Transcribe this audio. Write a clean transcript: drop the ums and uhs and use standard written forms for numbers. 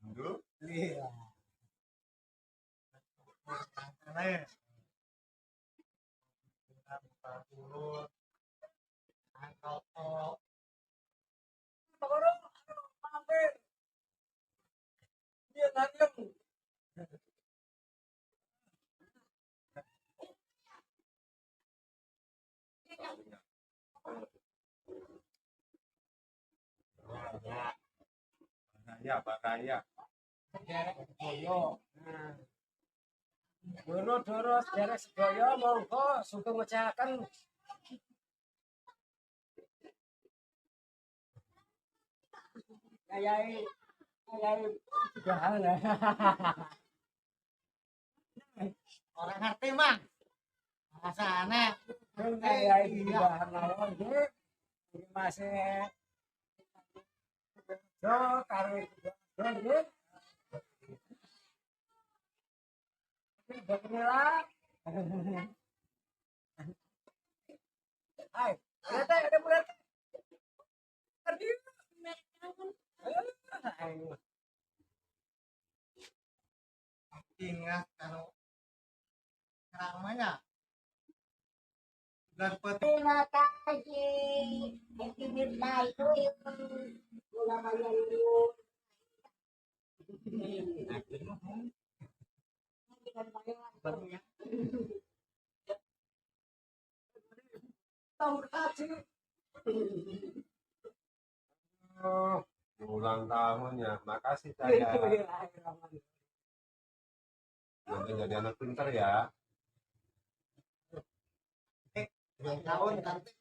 Dulu. Iya. Bahaya. Dono doro sedherek sedaya monggo sugeng mecahaken Yayai bahan. Orang ngerti mang rasane Yayai bahan mawon nggih. Iki masih yo karo nggih. Bismillah. Hai, ada berarti. Tadi. ingat kalau ramanya bulan peti Terima kasih. Bismillah itu namanya itu. Tahun haji. Oh, ulang tahun ya. Makasih saya. Jadi anak pintar ya. tahun nanti